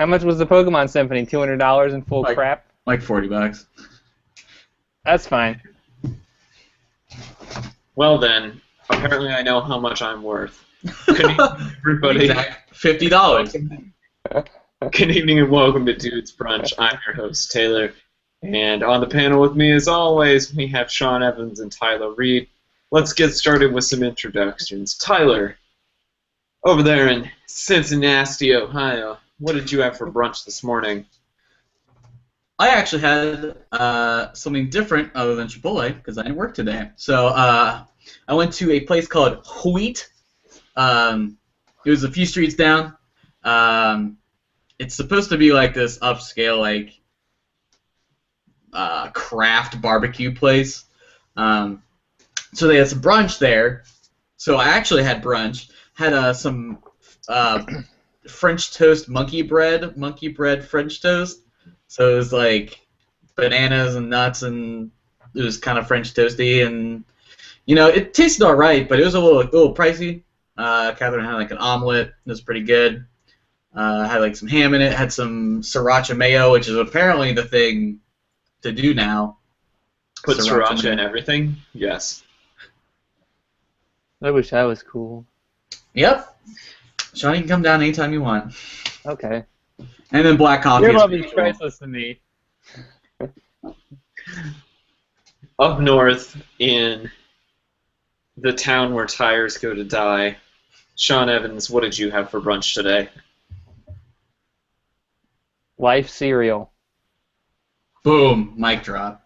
How much was the Pokemon Symphony? $200 in full crap? Like $40. That's fine. Well then, apparently I know how much I'm worth. Good evening, everybody. $50. Good evening and welcome to Dude's Brunch. I'm your host, Taylor. And on the panel with me, as always, we have Sean Evans and Tyler Reed. Let's get started with some introductions. Tyler, over there in Cincinnati, Ohio, what did you have for brunch this morning? I actually had something different other than Chipotle because I didn't work today. So I went to a place called Wheat. It was a few streets down. It's supposed to be like this upscale, like craft barbecue place. So they had some brunch there. So I actually had brunch. Had some French toast monkey bread French toast. So it was like bananas and nuts, and it was kind of French toasty, and you know it tasted all right, but it was a little pricey. Catherine had like an omelet. It was pretty good. Had like some ham in it. Had some sriracha mayo, which is apparently the thing to do now. Put sriracha in everything? Yes. I wish that was cool. Yep. Sean, you can come down anytime you want. Okay. And then black coffee. Your love is priceless to me. Up north in the town where tires go to die, Sean Evans, what did you have for brunch today? Life cereal. Boom. Mic drop.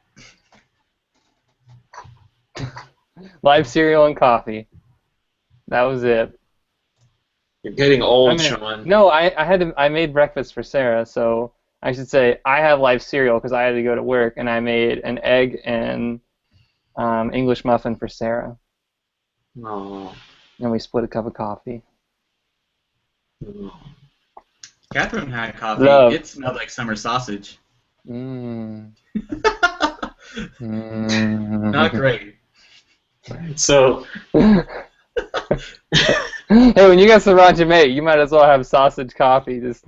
Life cereal and coffee. That was it. You're getting old, Sean. No, I made breakfast for Sarah, so I should say I have Life cereal because I had to go to work, and I made an egg and English muffin for Sarah. Aww. And we split a cup of coffee. Aww. Catherine had coffee. Love. It smelled like summer sausage. Mmm. Not great. So... Hey, when you got sriracha mate, you might as well have sausage coffee. Just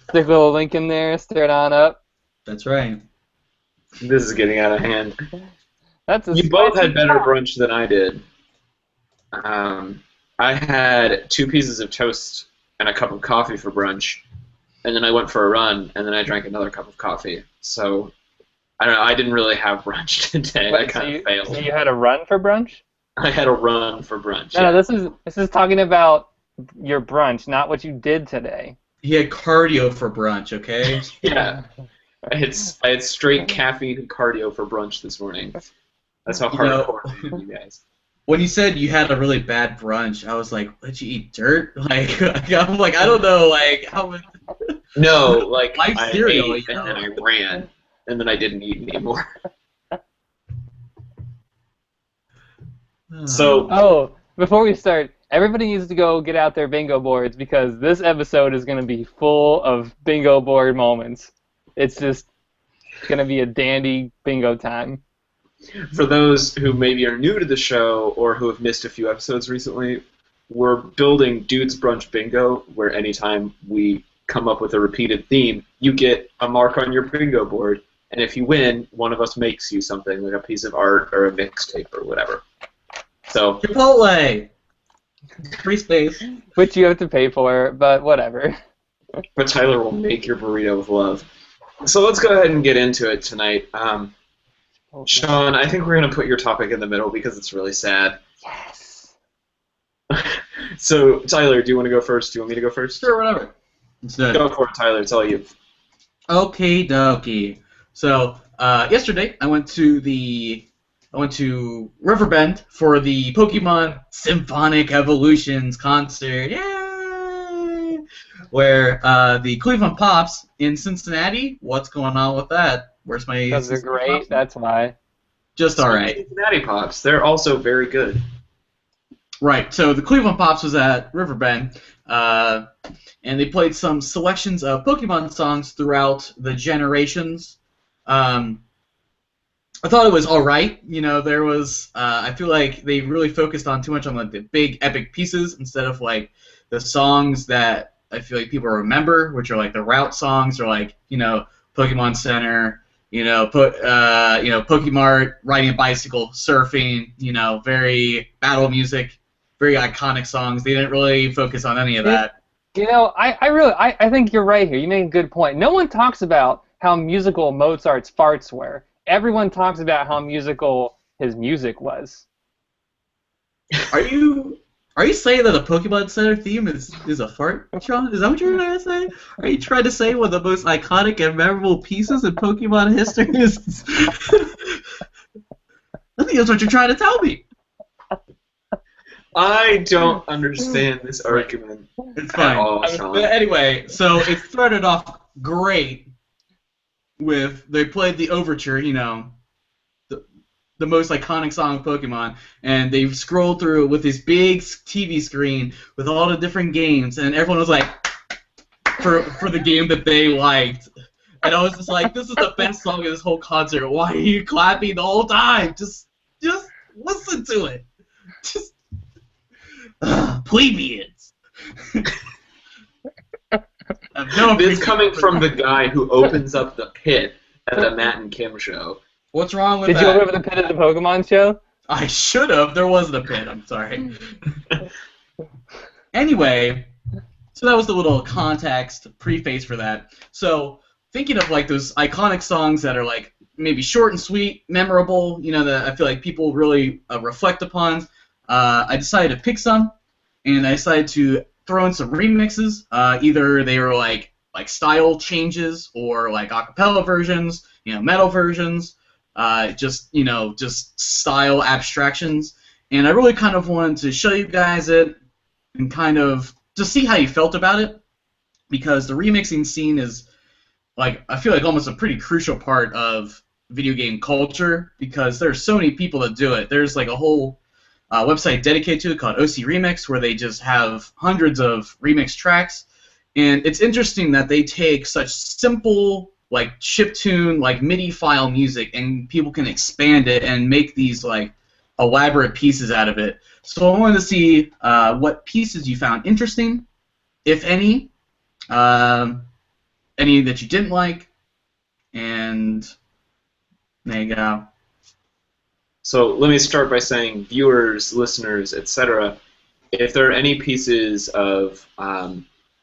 stick a little link in there, stir it on up. That's right. This is getting out of hand. You both had better brunch than I did. I had 2 pieces of toast and a cup of coffee for brunch, and then I went for a run, and then I drank another cup of coffee. So, I don't know, I didn't really have brunch today. I kind of failed. So you had a run for brunch? I had a run for brunch. No, this is talking about your brunch, not what you did today. He had cardio for brunch, okay? Yeah. I had straight caffeine and cardio for brunch this morning. That's how hardcore I am, you guys. When you said you had a really bad brunch, I was like, "Did you eat dirt?" Like, I'm like, I don't know, like how. No, like Life I cereal, ate and then I ran, and then I didn't eat anymore. So, before we start, everybody needs to go get out their bingo boards because this episode is going to be full of bingo board moments. It's just going to be a dandy bingo time. For those who maybe are new to the show or who have missed a few episodes recently, we're building Dude's Brunch Bingo, where anytime we come up with a repeated theme, you get a mark on your bingo board, and if you win, one of us makes you something, like a piece of art or a mixtape or whatever. So Chipotle! Free space. Which you have to pay for, but whatever. But Tyler will make your burrito with love. So let's go ahead and get into it tonight. Sean, I think we're going to put your topic in the middle because it's really sad. Yes. So, Tyler, do you want to go first? Do you want me to go first? Sure, whatever. Go for it, Tyler. It's all you. Okie dokie. So, yesterday I went to Riverbend for the Pokemon Symphonic Evolutions concert. Yay! Where the Cleveland Pops in Cincinnati. What's going on with that? Where's my? Because they're great. Pops? That's why. Just all right. Cincinnati Pops. They're also very good. Right. So the Cleveland Pops was at Riverbend, and they played some selections of Pokemon songs throughout the generations. I thought it was all right. You know, there was. I feel like they really focused on too much on like the big epic pieces instead of like the songs that I feel like people remember, which are like the route songs, or like Pokemon Center, Pokemart, riding a bicycle, surfing, very battle music, very iconic songs. They didn't really focus on any of that. I think you're right here. You make a good point. No one talks about how musical Mozart's farts were. Everyone talks about how musical his music was. Are you saying that the Pokemon Center theme is a fart, Sean? Is that what you're trying to say? Are you trying to say one of the most iconic and memorable pieces in Pokemon history is? I think that's what you're trying to tell me. I don't understand this argument. It's fine. But anyway, so it started off great with they played the overture, the most iconic song of Pokemon, and they scrolled through it with this big TV screen with all the different games, and everyone was like, for the game that they liked. And I was just like, this is the best song of this whole concert. Why are you clapping the whole time? Just listen to it. Just plebeians. This coming from the guy who opens up the pit at the Matt and Kim show. What's wrong with that? Did you open up the pit at the Pokemon show? I should have. There wasn't a pit. I'm sorry. Anyway, so that was the little context preface for that. So thinking of like those iconic songs that are like maybe short and sweet, memorable, that I feel like people really reflect upon. I decided to pick some, and I decided to throw in some remixes. Either they were like style changes or like acapella versions, metal versions, just style abstractions. And I really kind of wanted to show you guys it and kind of just see how you felt about it, because the remixing scene is like, I feel like almost a pretty crucial part of video game culture, because there's so many people that do it. There's like a whole website dedicated to it called OC Remix, where they just have hundreds of remix tracks. And it's interesting that they take such simple, like chiptune, like MIDI file music, and people can expand it and make these like elaborate pieces out of it. So I wanted to see what pieces you found interesting, if any that you didn't like, and there you go. So let me start by saying, viewers, listeners, etc., if there are any pieces of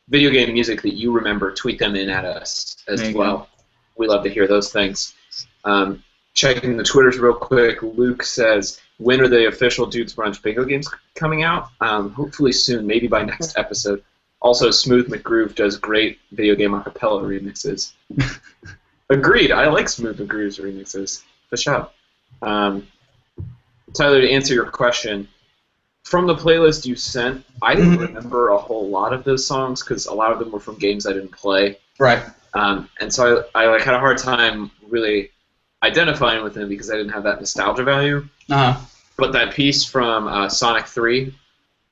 video game music that you remember, tweet them in at us as well. We love to hear those things. Checking the Twitters real quick, Luke says, when are the official Dudes Brunch Bingo games coming out? Hopefully soon, maybe by next episode. Also, Smooth McGroove does great video game acapella remixes. Agreed, I like Smooth McGroove's remixes, for sure. Tyler, to answer your question, from the playlist you sent, I didn't remember a whole lot of those songs because a lot of them were from games I didn't play. Right. And so I like had a hard time really identifying with them because I didn't have that nostalgia value. Uh-huh. But that piece from Sonic 3,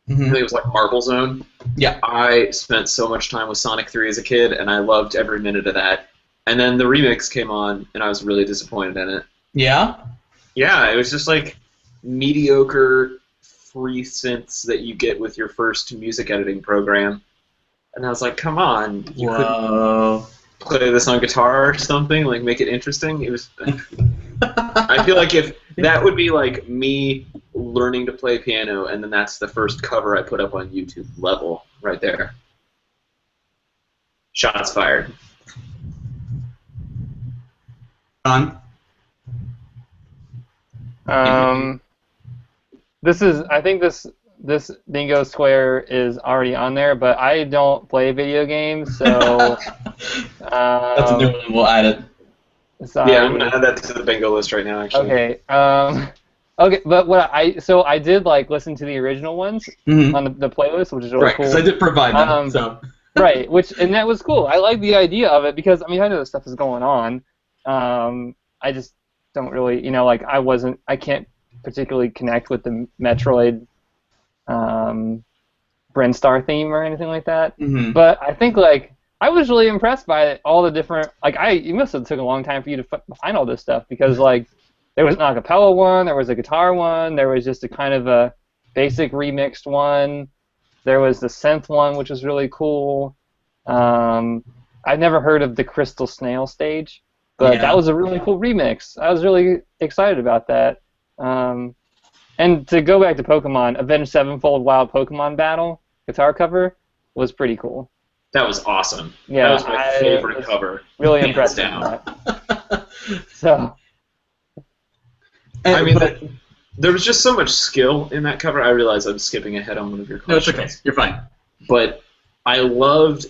I think it was like Marble Zone. Yeah. I spent so much time with Sonic 3 as a kid, and I loved every minute of that. And then the remix came on, and I was really disappointed in it. Yeah? Yeah, it was just like mediocre free synths that you get with your first music editing program. And I was like, come on, you couldn't play this on guitar or something, like make it interesting? It was. I feel like if that would be like me learning to play piano, and then that's the first cover I put up on YouTube level right there. Shots fired. John? I think this bingo square is already on there, but I don't play video games, so that's a new one. We'll add it. Sorry. Yeah, I'm gonna add that to the bingo list right now. Actually. Okay. Okay, but I did like listen to the original ones on the playlist, which is really cool. Right, because I did provide them. So. Right, and that was cool. I like the idea of it because I mean I know this stuff is going on. I just don't really, I can't particularly connect with the Metroid Brinstar theme or anything like that. But I think I was really impressed by all the different it must have took a long time for you to find all this stuff because there was an acapella one, there was a guitar one, there was just a kind of a basic remixed one, there was the synth one which was really cool. I've never heard of the Crystal Snail stage, but that was a really cool remix. I was really excited about that. And to go back to Pokemon, Avenged Sevenfold Wild Pokemon Battle guitar cover was pretty cool. That was awesome. Yeah, that was my favorite cover. Really impressed with that. So, I mean, there was just so much skill in that cover. I realize I'm skipping ahead on one of your questions. No, it's okay. You're fine. But I loved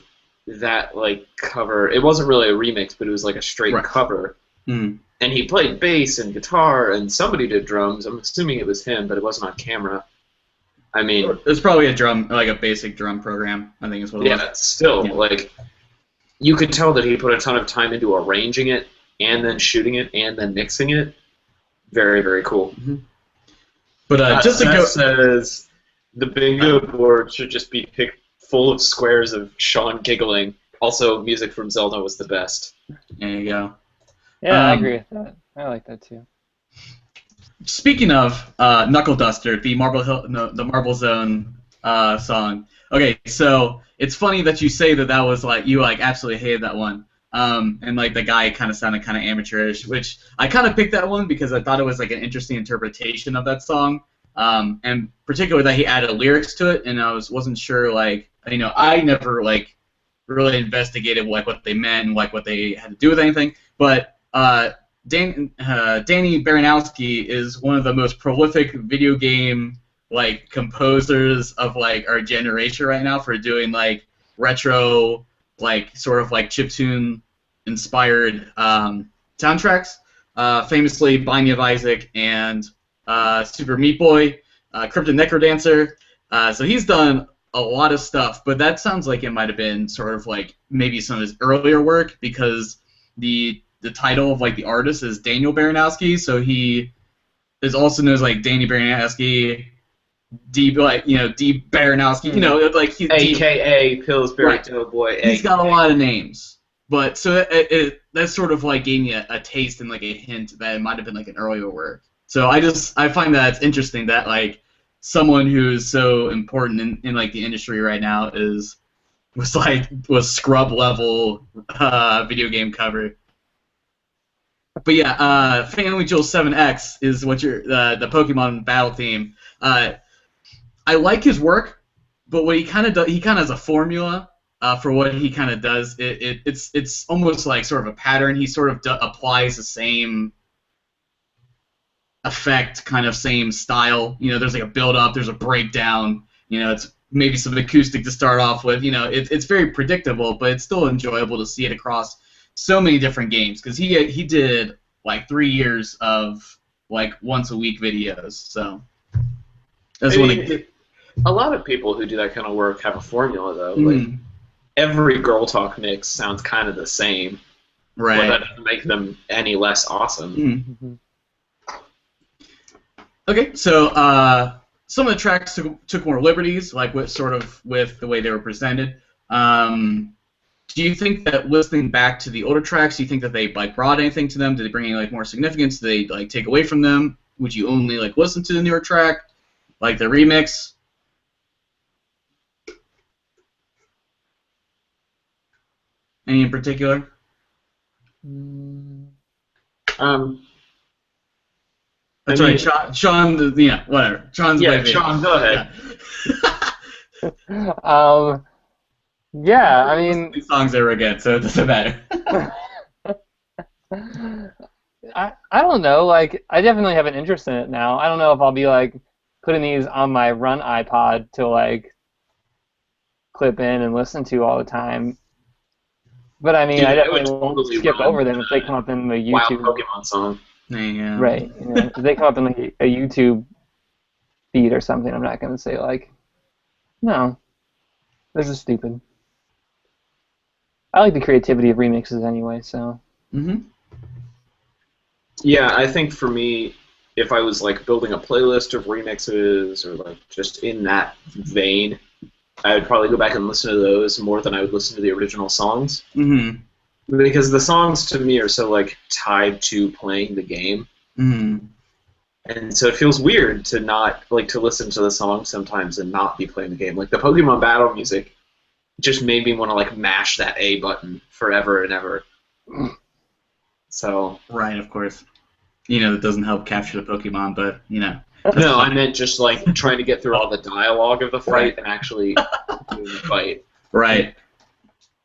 that cover. It wasn't really a remix, but it was like a straight cover. Mm. And he played bass and guitar, and somebody did drums. I'm assuming it was him, but it wasn't on camera. I mean, it was probably a basic drum program, I think is what it was. Yeah, still, you could tell that he put a ton of time into arranging it, and then shooting it, and then mixing it. Very, very cool. Mm-hmm. But just to go, says the bingo board should just be picked full of squares of Sean giggling. Also, music from Zelda was the best. There you go. Yeah, I agree with that. I like that too. Speaking of Knuckle Duster, the Marble Zone song. Okay, so it's funny that you say that was you absolutely hated that one. And the guy kind of sounded kind of amateurish, which I kind of picked that one because I thought it was an interesting interpretation of that song, and particularly that he added lyrics to it, and I wasn't sure I never really investigated what they meant and what they had to do with anything, but Danny Baranowski is one of the most prolific video game composers of our generation right now for doing retro sort of chiptune inspired soundtracks. Famously Binding of Isaac and Super Meat Boy, Cryptid Necrodancer. So he's done a lot of stuff, but that sounds like it might have been sort of maybe some of his earlier work because the title of the artist is Daniel Baranowski, so he is also known as Danny Baranowski, D Baranowski, he's AKA Pillsbury Doughboy. He's got a lot of names, but so that sort of gave me a taste and a hint that it might have been an earlier work. So I find that it's interesting that someone who's so important in the industry right now was scrub level video game cover. But yeah, Family Jewel 7X is what the Pokemon battle theme. I like his work, but what he kind of does, he kind of has a formula for what he kind of does. It's almost sort of a pattern. He sort of applies the same effect, kind of same style. There's a build up, there's a breakdown. It's maybe some acoustic to start off with. It's very predictable, but it's still enjoyable to see it across so many different games because he did 3 years of once a week videos. So that's a lot of people who do that kind of work have a formula though. Every Girl Talk mix sounds kind of the same. Right. But that doesn't make them any less awesome. Mm-hmm. Okay, so some of the tracks took more liberties, with the way they were presented. Do you think that listening back to the older tracks, do you think that they brought anything to them? Did they bring any more significance? Did they take away from them? Would you only listen to the newer track, the remix? Any in particular? That's right, Sean. Whatever. Sean's Sean, go ahead. Yeah, I mean, these songs ever again, so it doesn't matter. I don't know. I definitely have an interest in it now. I don't know if I'll be putting these on my run iPod to clip in and listen to all the time. But I mean, I definitely won't skip over them if they come up in the YouTube. Wild Pokemon song. Yeah. Right. If they come up in a YouTube feed or something, I'm not going to say no, this is stupid. I like the creativity of remixes anyway, so. Mm-hmm. Yeah, I think for me, if I was building a playlist of remixes or just in that vein, I would probably go back and listen to those more than I would listen to the original songs. Mm-hmm. Because the songs to me are so tied to playing the game. Mm-hmm. And so it feels weird to not to listen to the song sometimes and not be playing the game. The Pokemon battle music just made me want to like mash that A button forever and ever. So right, of course. It doesn't help capture the Pokemon, but no, I meant just like trying to get through all the dialogue of the fight Right. and actually doing the fight. Right.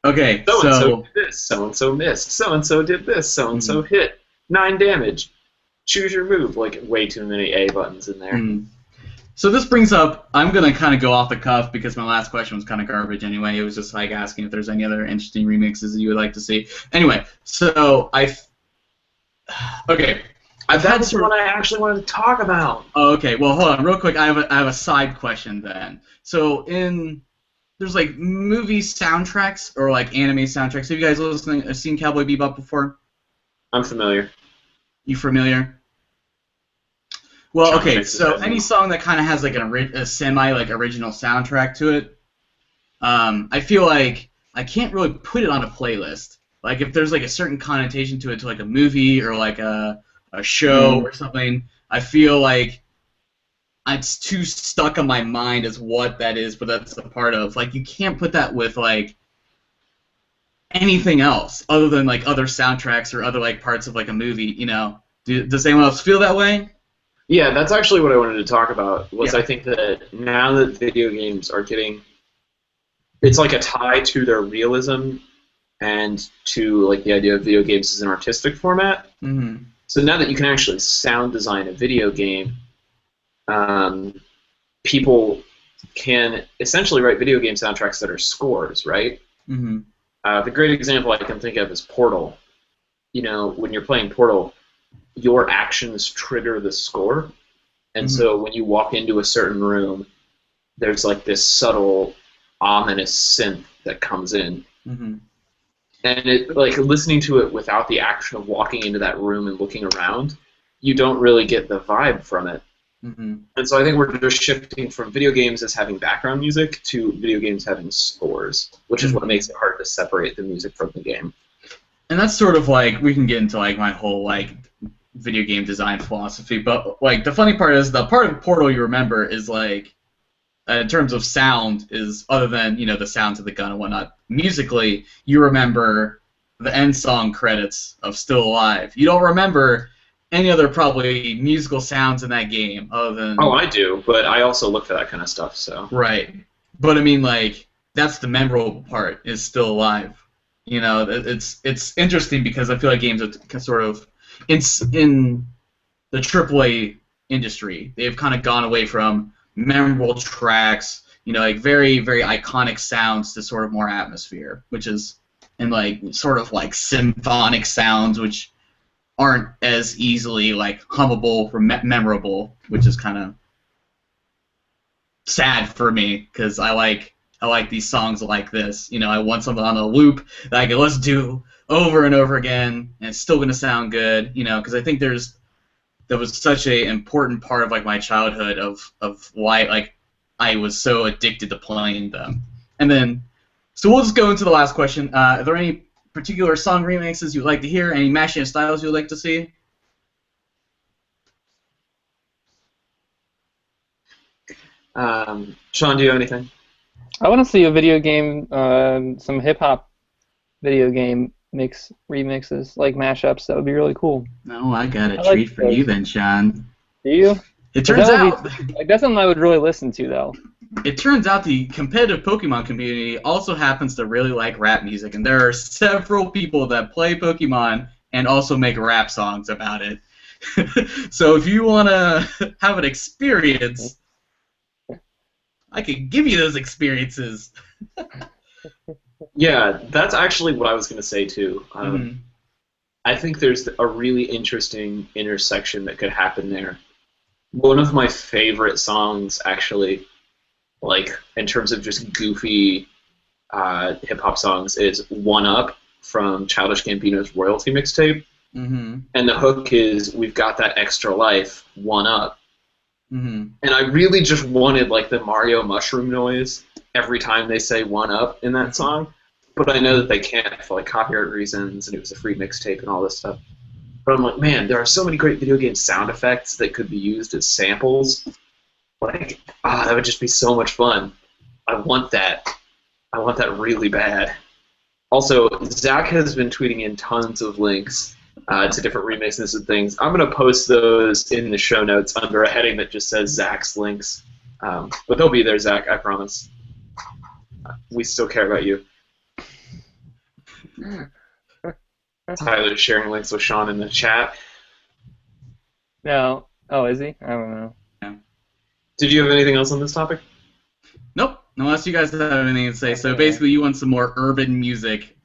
Okay, So-and-so did this, so-and-so missed, so-and-so did this, so-and-so hit. 9 damage. Choose your move. Like, way too many A buttons in there. So this brings up, I'm going to kind of go off the cuff because my last question was kind of garbage anyway. It was just like asking if there's any other interesting remixes that you would like to see. Anyway, so okay. That's what I actually wanted to talk about. Oh, okay, well, hold on, real quick. I have a side question then. So there's like movie soundtracks or like anime soundtracks. Have you guys seen Cowboy Bebop before? I'm familiar. You familiar? Well, okay, so any song that kind of has like a semi like original soundtrack to it, I feel like I can't really put it on a playlist. Like if there's like a certain connotation to it, to like a movie or like a show or something, I feel like it's too stuck on my mind as what that is, but that's a part of. Like you can't put that with like anything else other than like other soundtracks or other like parts of like a movie. Does anyone else feel that way? Yeah, that's actually what I wanted to talk about. I think that now that video games are getting, it's like a tie to their realism and to like the idea of video games as an artistic format. Mm-hmm. So now that you can actually sound design a video game, people can essentially write video game soundtracks that are scores, right? Mm-hmm. The great example I can think of is Portal. When you're playing Portal, your actions trigger the score, and so when you walk into a certain room, there's like this subtle, ominous synth that comes in, and it like listening to it without the action of walking into that room and looking around, you don't really get the vibe from it. And so I think we're just shifting from video games as having background music to video games having scores, which is what makes it hard to separate the music from the game. And that's sort of like, we can get into like my whole like video game design philosophy, but like the funny part is the part of Portal you remember is like, in terms of sound, is other than the sounds of the gun and whatnot, musically you remember the end song credits of Still Alive. You don't remember any other probably musical sounds in that game other than... Oh, I do, but I also look for that kind of stuff, so... Right. But I mean, like, that's the memorable part, is Still Alive. It's interesting because I feel like games are sort of... In the AAA industry, they've kind of gone away from memorable tracks, like very, very iconic sounds to sort of more atmosphere, which is... And, like, sort of, like, symphonic sounds, which aren't as easily like hummable or memorable, which is kind of sad for me because I like these songs like this. I want something on a loop that I can listen to over and over again, and it's still gonna sound good. Because I think that was such a important part of like my childhood of why like I was so addicted to playing them. And then, so we'll just go into the last question. Are there any particular song remixes you'd like to hear? Any mashing of styles you'd like to see? Sean, do you have anything? I want to see a video game, some hip-hop video game remixes, like mashups. That would be really cool. No, I got a treat for you then, Sean. Do you? It turns out... that's something I would really listen to, though. It turns out the competitive Pokemon community also happens to really like rap music, and there are several people that play Pokemon and also make rap songs about it. So if you want to have an experience, I could give you those experiences. Yeah, that's actually what I was going to say, too. I think there's a really interesting intersection that could happen there. One of my favorite songs, actually, like in terms of just goofy hip-hop songs, is One Up from Childish Gambino's royalty mixtape. And the hook is, we've got that extra life, one up. And I really just wanted like the Mario mushroom noise every time they say one up in that song, but I know that they can't for like copyright reasons, and it was a free mixtape and all this stuff. But I'm like, man, there are so many great video game sound effects that could be used as samples. Like, that would just be so much fun. I want that. I want that really bad. Also, Zach has been tweeting in tons of links to different remixes and things. I'm going to post those in the show notes under a heading that just says Zach's links. But they'll be there, Zach, I promise. We still care about you. Tyler's sharing links with Sean in the chat. No. Oh, is he? I don't know. Yeah. Did you have anything else on this topic? Nope. Unless you guys have anything to say. So basically, you want some more urban music.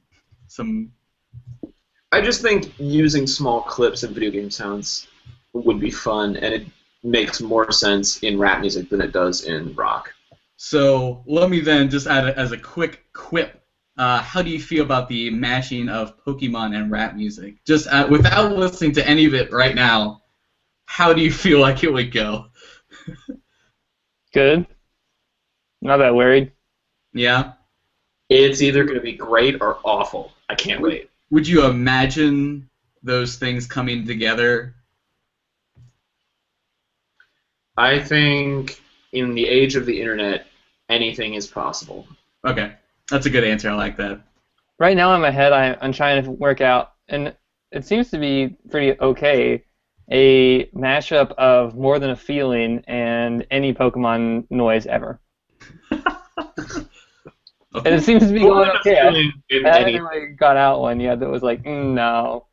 I just think using small clips and video game sounds would be fun, and it makes more sense in rap music than it does in rock. So let me then just add it as a quick quip. How do you feel about the mashing of Pokemon and rap music? Just without listening to any of it right now, how do you feel like it would go? Good. Not that worried. Yeah? It's either going to be great or awful. I can't wait. Would you imagine those things coming together? I think in the age of the internet, anything is possible. Okay. That's a good answer. I like that. Right now in my head, I'm trying to work out, and it seems to be pretty okay, a mashup of More Than a Feeling and any Pokemon noise ever. Okay. And it seems to be going okay. I Any... haven't really got out one yet that was like, no.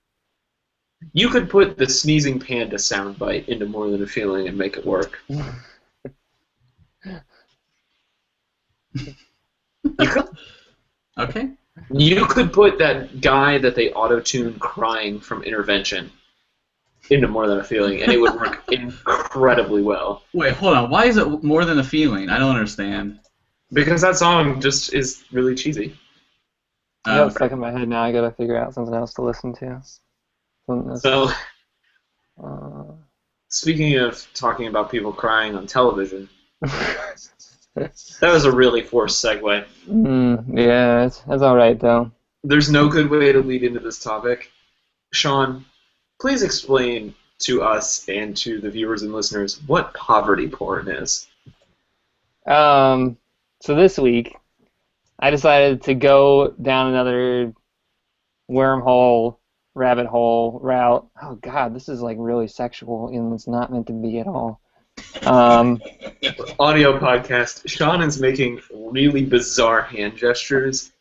You could put the Sneezing Panda soundbite into More Than a Feeling and make it work. You could. Okay. You could put that guy that they auto-tune crying from Intervention into More Than a Feeling, and it would work incredibly well. Wait, hold on. Why is it More Than a Feeling? I don't understand. Because that song just is really cheesy. I got stuck in my head now. I gotta figure out something else to listen to. So, speaking of talking about people crying on television, that was a really forced segue. Yeah, it's all right though. There's no good way to lead into this topic. Sean, please explain to us and to the viewers and listeners what poverty porn is. So this week, I decided to go down another wormhole, rabbit hole route. Oh God, this is like really sexual, and it's not meant to be at all. Audio podcast. Sean is making really bizarre hand gestures.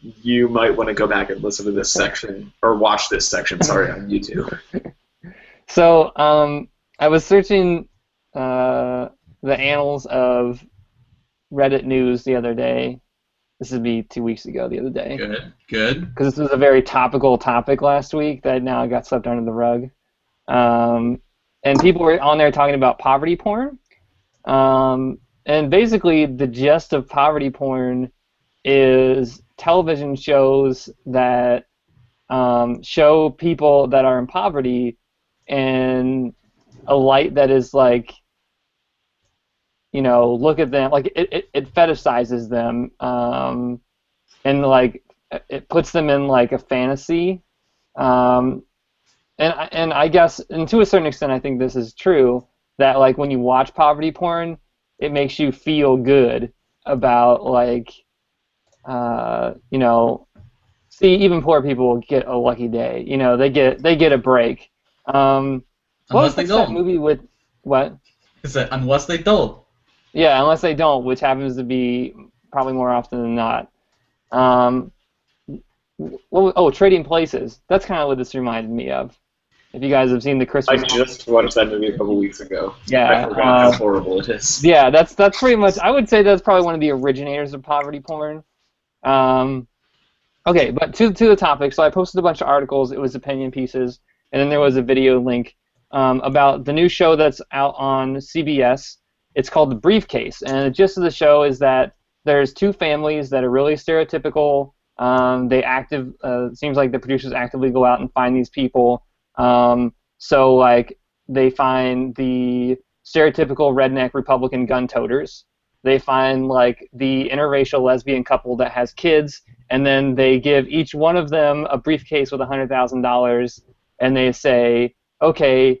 You might want to go back and listen to this section, or watch this section, sorry, on YouTube. So, I was searching the annals of Reddit news the other day. This would be 2 weeks ago the other day. Good. Because this was a very topical topic last week that now got swept under the rug. And people were on there talking about poverty porn. And basically the gist of poverty porn is television shows that show people that are in poverty in a light that is like, you know, look at them, like it fetishizes them, and like it puts them in like a fantasy, and I guess, and to a certain extent, I think this is true, that like when you watch poverty porn, it makes you feel good about like, you know, see, even poor people get a lucky day, you know, they get a break. Unless they don't. That movie with what? Is that unless they don't? Yeah, unless they don't, which happens to be probably more often than not. Trading Places. That's kind of what this reminded me of. If you guys have seen the Christmas. I just watched that movie a couple weeks ago. Yeah, I forgot how horrible it is. Yeah, that's pretty much. I would say that's probably one of the originators of poverty porn. Okay, but to the topic. So I posted a bunch of articles. It was opinion pieces, and then there was a video link about the new show that's out on CBS. It's called The Briefcase, and the gist of the show is that there's two families that are really stereotypical. It seems like the producers actively go out and find these people. So like they find the stereotypical redneck Republican gun toters. They find like the interracial lesbian couple that has kids, and then they give each one of them a briefcase with $100,000, and they say, okay,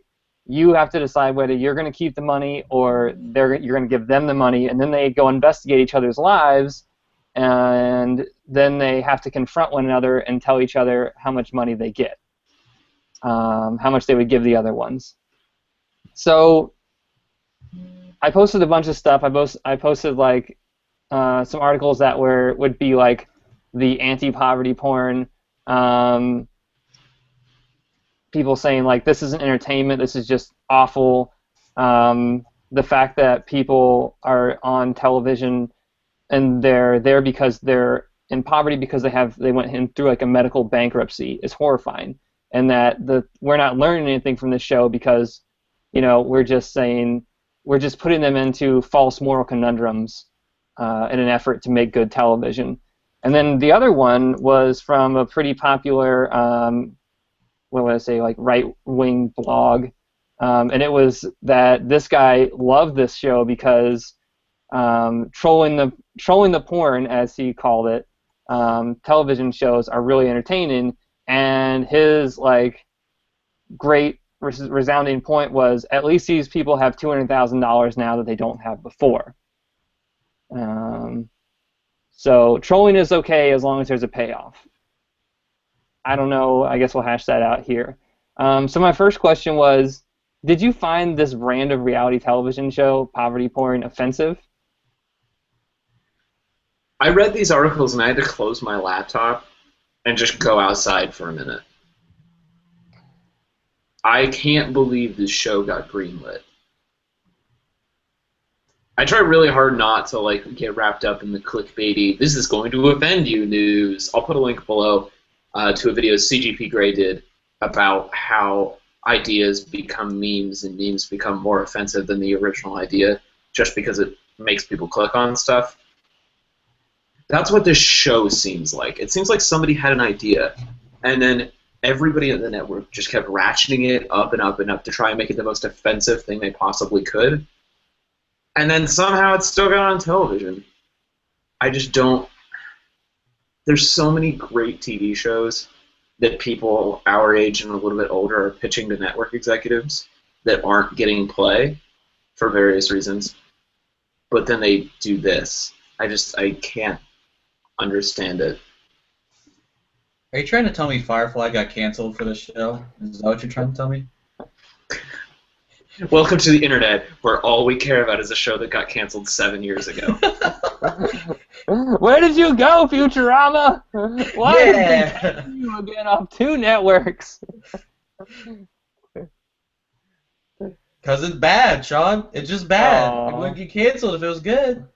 you have to decide whether you're going to keep the money or you're going to give them the money, and then they go investigate each other's lives, and then they have to confront one another and tell each other how much money they get, how much they would give the other ones. So I posted a bunch of stuff. I posted like some articles that would be like the anti-poverty porn. People saying like this isn't entertainment, this is just awful. The fact that people are on television and they're there because they're in poverty because they went through like a medical bankruptcy is horrifying, and that we're not learning anything from this show because we're just putting them into false moral conundrums in an effort to make good television. And then the other one was from a pretty popular what would I say, like right-wing blog, and it was that this guy loved this show because trolling the porn, as he called it, television shows are really entertaining, and his like great resounding point was at least these people have $200,000 now that they don't have before. So trolling is okay as long as there's a payoff. I don't know. I guess we'll hash that out here. So my first question was, did you find this brand of reality television show, poverty porn, offensive? I read these articles and I had to close my laptop and just go outside for a minute. I can't believe this show got greenlit. I try really hard not to like get wrapped up in the clickbaity, this is going to offend you news. I'll put a link below to a video CGP Grey did about how ideas become memes and memes become more offensive than the original idea just because it makes people click on stuff. That's what this show seems like. It seems like somebody had an idea, and then everybody at the network just kept ratcheting it up and up and up to try and make it the most offensive thing they possibly could. And then somehow it still got on television. I just don't... There's so many great TV shows that people our age and a little bit older are pitching to network executives that aren't getting play for various reasons. But then they do this. I can't understand it. Are you trying to tell me Firefly got canceled for the show? Is that what you're trying to tell me? Welcome to the internet, where all we care about is a show that got canceled 7 years ago. Where did you go, Futurama? Why Yeah. did you again off 2 networks? Because it's bad, Sean. It's just bad. Aww. It wouldn't get canceled if it was good.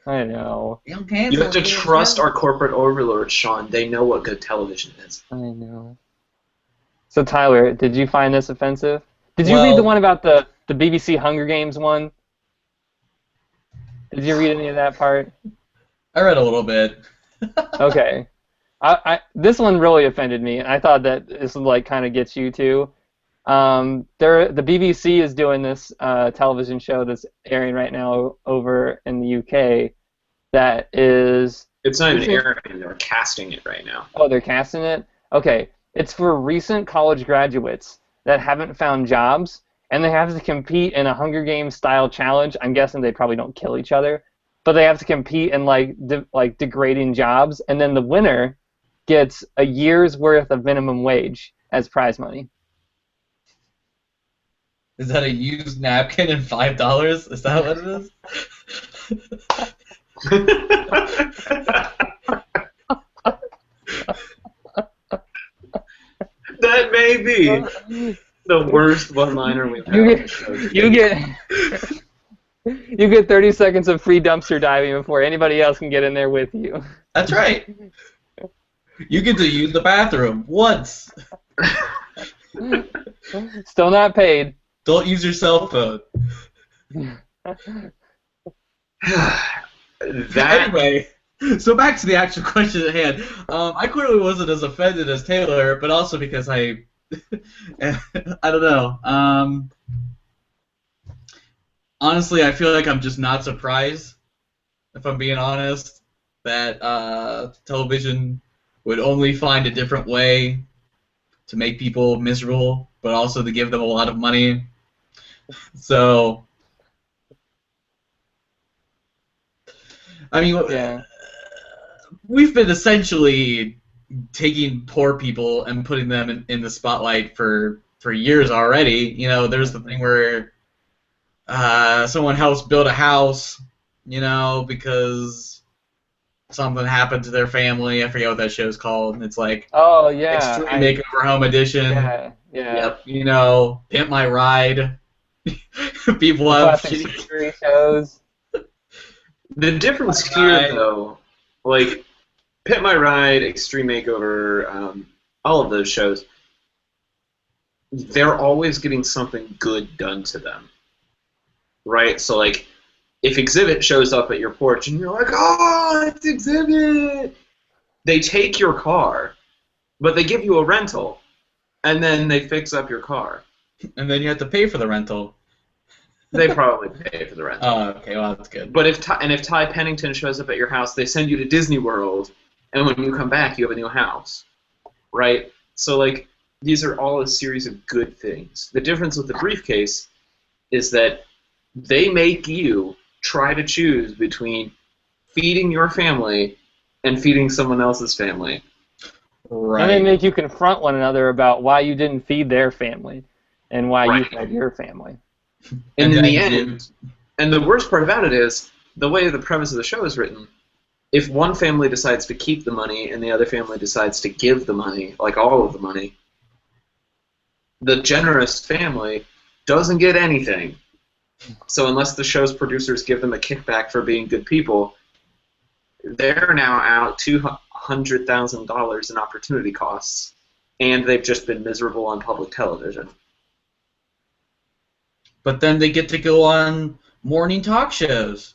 I know. You don't cancel. You have to trust our corporate overlords, Sean. They know what good television is. I know. So Tyler, did you find this offensive? Did you read the one about the BBC Hunger Games one? Did you read any of that part? I read a little bit. Okay. This one really offended me, and I thought that this would like kind of get you too. The BBC is doing this television show that's airing right now over in the UK. That is. It's not even airing; they're casting it right now. Oh, they're casting it? Okay. It's for recent college graduates that haven't found jobs, and they have to compete in a Hunger Games style challenge. I'm guessing they probably don't kill each other, but they have to compete in like degrading jobs, and then the winner gets a year's worth of minimum wage as prize money. Is that a used napkin and $5? Is that what it is? That may be the worst one-liner we've had on the show. You get 30 seconds of free dumpster diving before anybody else can get in there with you. That's right. You get to use the bathroom once. Still not paid. Don't use your cell phone. Anyway, so back to the actual question at hand. I clearly wasn't as offended as Taylor, but also because I don't know. Honestly, I feel like I'm just not surprised, if I'm being honest, that television would only find a different way to make people miserable, but also to give them a lot of money. So, I mean, yeah. we've been essentially taking poor people and putting them in the spotlight for years already. You know, there's the thing where someone helps build a house, you know, because something happened to their family. I forget what that show's called. It's like Oh yeah, Extreme Makeover Home Edition. yeah. Yep. You know, Pimp My Ride. People The have classic shitty history shows. The difference here, though, like Pit My Ride, Extreme Makeover, all of those shows, they're always getting something good done to them, right? So, like, if Exhibit shows up at your porch and you're like, oh, it's Exhibit, they take your car, but they give you a rental, and then they fix up your car. And then you have to pay for the rental. They probably pay for the rental. Oh, okay, well, that's good. But if Ty Pennington shows up at your house, they send you to Disney World, and when you come back, you have a new house, right? So, like, these are all a series of good things. The difference with the briefcase is that they make you try to choose between feeding your family and feeding someone else's family. Right. And they make you confront one another about why you didn't feed their family and why you fed your family. And in the end, and the worst part about it is, the way the premise of the show is written, if one family decides to keep the money and the other family decides to give the money, like all of the money, the generous family doesn't get anything. So unless the show's producers give them a kickback for being good people, they're now out $200,000 in opportunity costs, and they've just been miserable on public television. But then they get to go on morning talk shows.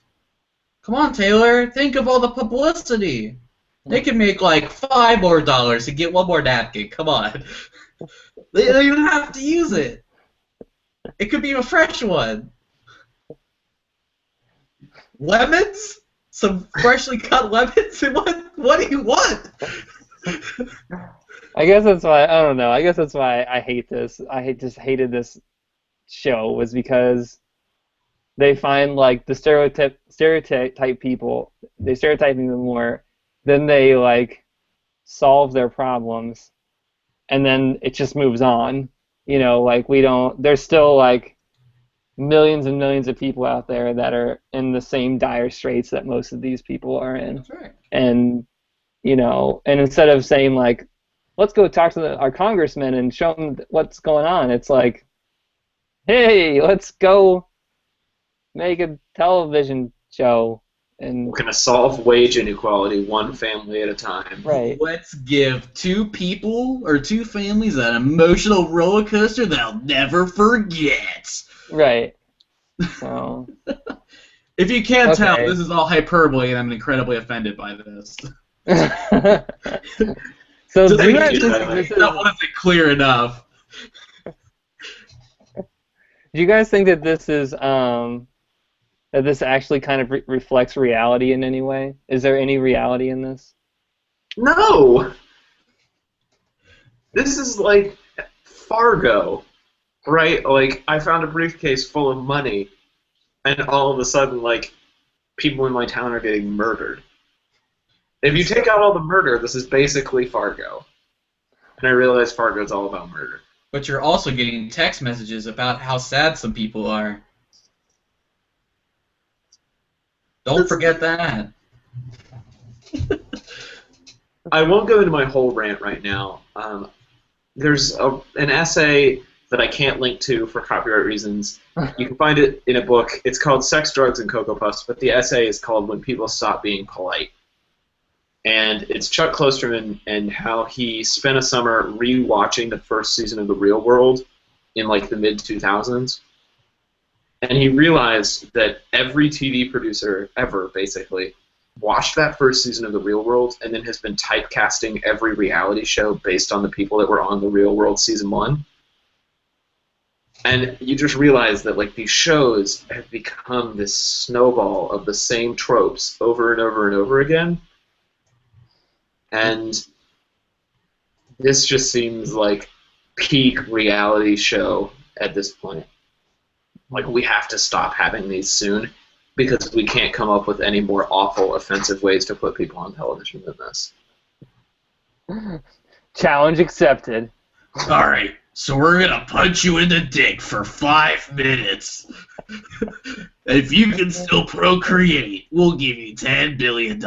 Come on, Taylor, think of all the publicity. They can make like $5 more to get one more napkin. Come on. They don't even have to use it. It could be a fresh one. Lemons? Some freshly cut lemons? What do you want? I guess that's why, I don't know, I guess that's why I hate this. Just hated this show, was because they find, like, the stereotype people, they stereotyping them more, then they, like, solve their problems, and then it just moves on. You know, like, there's still, like, millions and millions of people out there that are in the same dire straits that most of these people are in. That's right. And, you know, and instead of saying, like, let's go talk to our congressman and show them what's going on, it's like, hey, let's go make a television show. And we're going to solve wage inequality one family at a time. Right. Let's give two people or two families an emotional roller coaster they'll never forget. Right. So. If you can't tell, this is all hyperbole, and I'm incredibly offended by this. So just do you guys think that wasn't clear enough. Do you guys think that this is that this actually kind of reflects reality in any way? Is there any reality in this? No. This is like Fargo, right? Like, I found a briefcase full of money, and all of a sudden, like, people in my town are getting murdered. If you take out all the murder, this is basically Fargo. And I realize Fargo's all about murder. But you're also getting text messages about how sad some people are. Don't forget that. I won't go into my whole rant right now. There's an essay that I can't link to for copyright reasons. You can find it in a book. It's called Sex, Drugs, and Cocoa Puffs, but the essay is called When People Stop Being Polite. And it's Chuck Klosterman and how he spent a summer re-watching the first season of The Real World in, like, the mid-2000s. And he realized that every TV producer ever, basically, watched that first season of The Real World and then has been typecasting every reality show based on the people that were on The Real World Season 1. And you just realize that, like, these shows have become this snowball of the same tropes over and over and over again. And this just seems like peak reality show at this point. Like, we have to stop having these soon. because we can't come up with any more awful, offensive ways to put people on television than this. Challenge accepted. All right, so we're gonna punch you in the dick for 5 minutes. If you can still procreate, we'll give you $10 billion.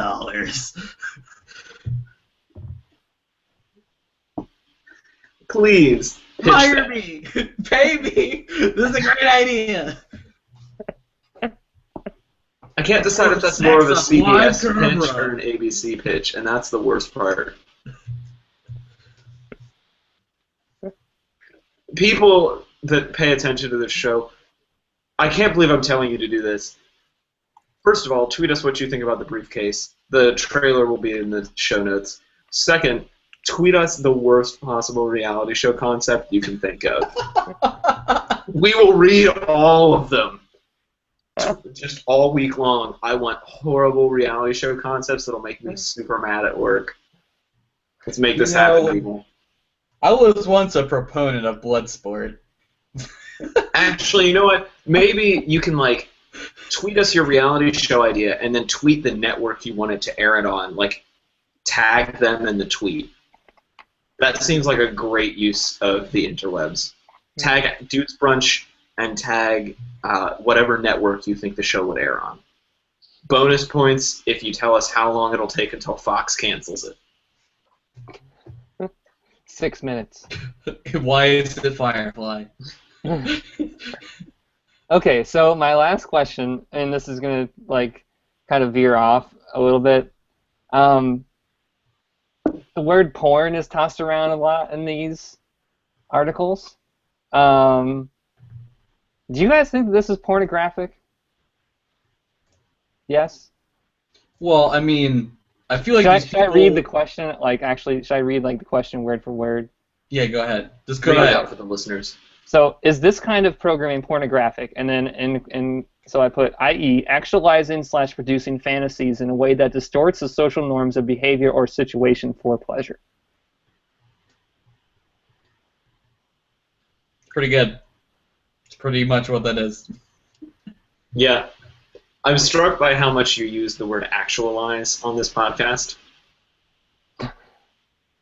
Please. Hire me! Pay me! This is a great idea! I can't decide if that's more of a CBS pitch or an ABC pitch, and that's the worst part. People that pay attention to this show, I can't believe I'm telling you to do this. First of all, tweet us what you think about the briefcase. The trailer will be in the show notes. Second, tweet us the worst possible reality show concept you can think of. We will read all of them. Just all week long. I want horrible reality show concepts that'll make me super mad at work. Let's make this happen, people. I was once a proponent of Bloodsport. Actually, you know what? Maybe you can, like, tweet us your reality show idea and then tweet the network you want it to air it on. Like, tag them in the tweet. That seems like a great use of the interwebs. Tag Dudes Brunch and tag whatever network you think the show would air on. Bonus points if you tell us how long it'll take until Fox cancels it. 6 minutes. Why is it Firefly? Okay, so my last question, and this is gonna like kind of veer off a little bit. The word porn is tossed around a lot in these articles. Do you guys think that this is pornographic? Yes? Well, I mean, I feel like should I read the question? Like, actually, should I read like the question word for word? Yeah, go ahead. Just go Read it ahead. out for the listeners. So, is this kind of programming pornographic? And then, so I put, i.e., actualizing/producing fantasies in a way that distorts the social norms of behavior or situation for pleasure. Pretty good. It's pretty much what that is. Yeah. I'm struck by how much you use the word actualize on this podcast.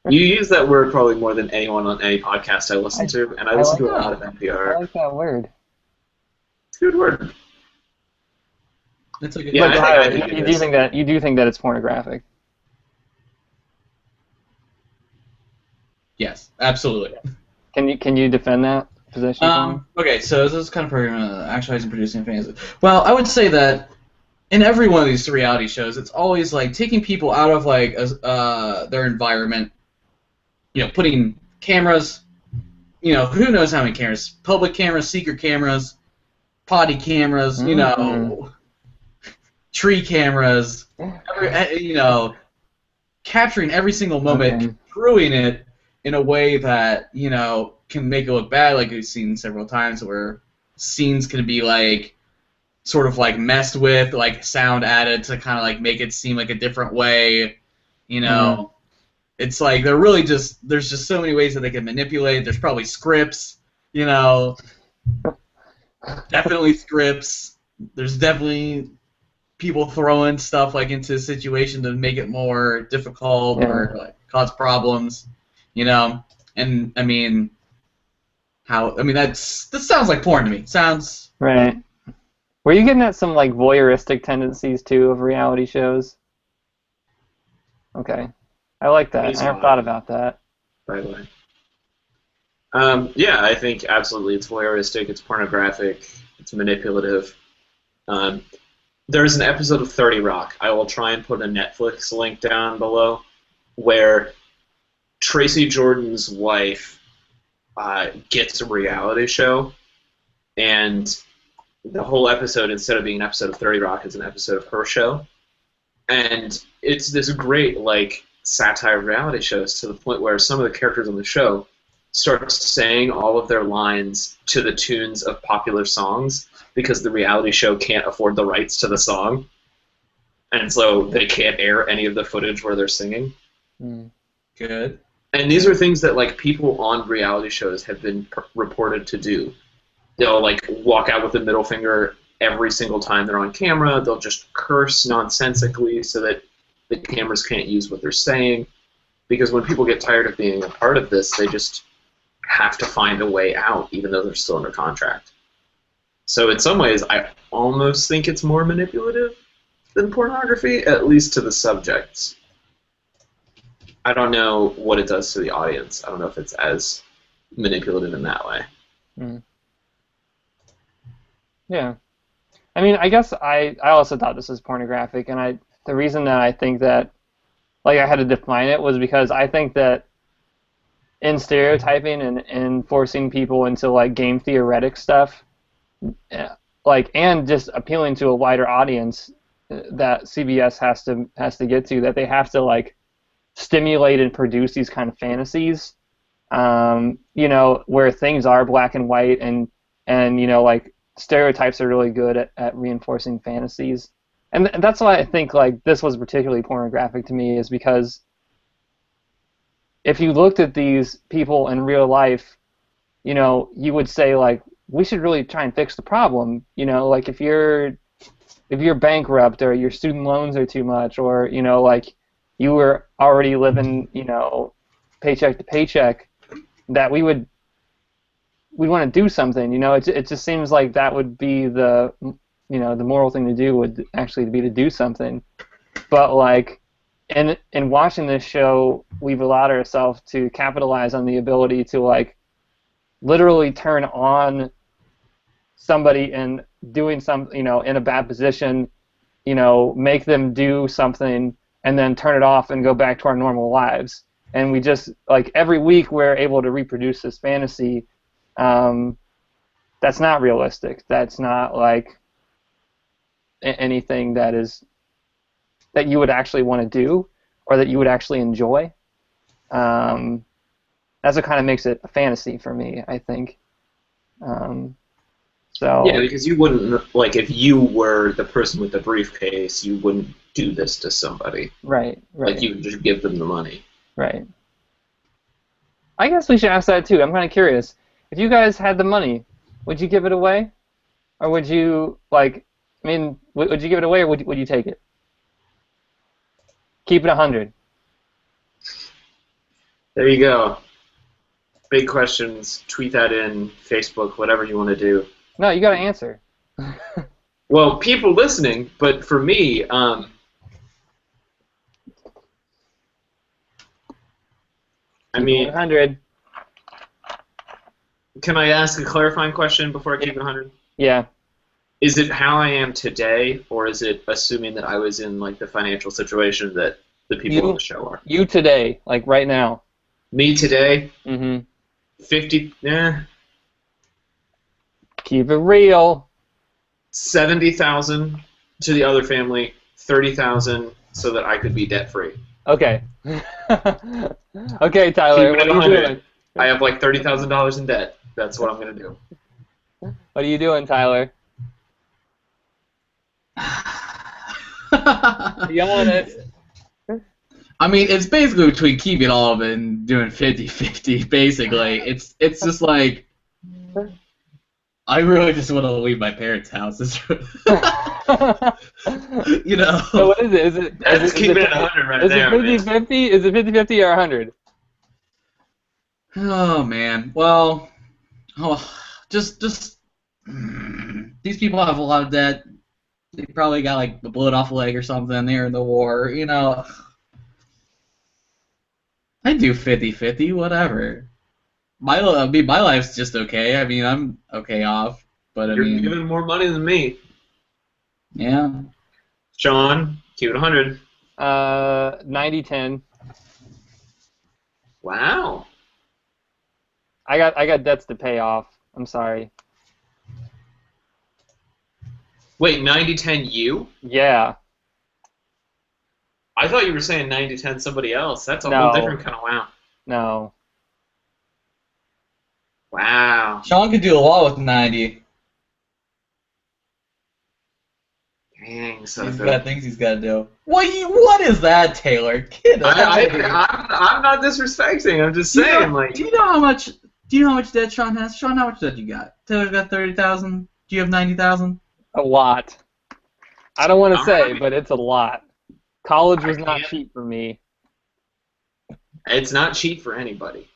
You use that word probably more than anyone on any podcast I listen to, and I listen to a lot of NPR. I like that word. It's a good word. It's a good Yeah, But I think it you is. do think that it's pornographic? Yes, absolutely. Can you defend that position? Okay, so this is kind of programming, actualizing, producing fantasy. Well, I would say that in every one of these reality shows, it's always like taking people out of like their environment. You know, putting cameras. You know, who knows how many cameras? Public cameras, secret cameras, potty cameras. You know, tree cameras. You know, capturing every single moment, screwing it in a way that, you know, can make it look bad, like we've seen several times, where scenes can be like sort of like messed with, like sound added to kind of like make it seem like a different way. You know, it's like they're really just, there's just so many ways that they can manipulate. There's probably scripts, you know, definitely scripts. There's definitely people throwing stuff like into a situation to make it more difficult or like cause problems, you know. And I mean, that sounds like porn to me. Sounds Right. Were you getting at some like voyeuristic tendencies too of reality shows? Okay, I like that. I never thought about that. By the way. Yeah, I think absolutely it's voyeuristic, it's pornographic, it's manipulative. There's an episode of 30 Rock. I will try and put a Netflix link down below where Tracy Jordan's wife gets a reality show, and the whole episode, instead of being an episode of 30 Rock, is an episode of her show. And it's this great, like, satire of reality shows to the point where some of the characters on the show start saying all of their lines to the tunes of popular songs because the reality show can't afford the rights to the song. And so they can't air any of the footage where they're singing. good. And these are things that, like, people on reality shows have been reported to do. They'll, like, walk out with a middle finger every single time they're on camera, they'll just curse nonsensically so that the cameras can't use what they're saying. Because when people get tired of being a part of this, they just have to find a way out, even though they're still under contract. So in some ways, I almost think it's more manipulative than pornography, at least to the subjects. I don't know what it does to the audience. I don't know if it's as manipulative in that way. Mm. Yeah. I mean, I guess I also thought this was pornographic, and the reason that I think that, like, I had to define it was because I think that in stereotyping and forcing people into, like, game theoretic stuff, like, and just appealing to a wider audience that CBS has to get to, that they have to, like, stimulate and produce these kind of fantasies, you know, where things are black and white, and you know, like, stereotypes are really good at reinforcing fantasies. And that's why I think, like, this was particularly pornographic to me, is because if you looked at these people in real life, you know, you would say, like, we should really try and fix the problem. You know, like, if you're bankrupt, or your student loans are too much, or, you know, like, you were already living, you know, paycheck to paycheck, that we'd want to do something. You know, it just seems like that would be the, you know, the moral thing to do would actually be to do something. But, like, in watching this show, we've allowed ourselves to capitalize on the ability to, like, literally turn on somebody and doing something, you know, in a bad position, you know, make them do something, and then turn it off and go back to our normal lives. And we just, like, every week we're able to reproduce this fantasy. That's not realistic. That's not, like, anything that you would actually want to do, or that you would actually enjoy. That's what kind of makes it a fantasy for me, I think. So yeah, because you wouldn't, like, if you were the person with the briefcase, you wouldn't do this to somebody. Right. Like, you would just give them the money. Right. I guess we should ask that too. I'm kind of curious. If you guys had the money, would you give it away, or would you, like, I mean, would you give it away, or would you take it? Keep it 100. There you go. Big questions. Tweet that in, Facebook, whatever you want to do. No, you got to answer. Well, people listening, but for me, I mean, 100. Can I ask a clarifying question before I keep it 100? Yeah. Is it how I am today, or is it assuming that I was in, like, the financial situation that the people on the show are? You today, like, right now. Me today? Mm-hmm. 50, Keep it real. 70,000 to the other family, 30,000 so that I could be debt free. Okay. Okay, Tyler. What are you doing? I have like $30,000 in debt. That's what I'm gonna do. What are you doing, Tyler? Be honest. I mean, it's basically between keeping all of it and doing 50-50, basically. It's just like, I really just want to leave my parents' house. You know. So what is it? Is it keep it at 100 right there. Is it 50-50? Is it 50-50 or 100? Oh man. Well, just these people have a lot of debt. They probably got, like, the blood off a leg or something. They're in the war, you know. I do 50-50, whatever. My life's just okay. I mean, I'm okay off, but I mean, you're giving more money than me. Yeah. Sean, keep it 100. 90-10. Wow. I got debts to pay off. I'm sorry. Wait, 90-10 you? Yeah. I thought you were saying 90-10 somebody else. That's a whole different kind of wow. No. Wow. Sean could do a lot with 90. Dang, so He's got things he's got to do. What is that, Taylor? Kid, I'm not disrespecting. I'm just saying, do you know how much debt Sean has? Sean, how much debt you got? Taylor's got 30,000. Do you have 90,000? A lot. I don't want to say, right. but it's a lot. College was not can't- cheap for me. It's not cheap for anybody.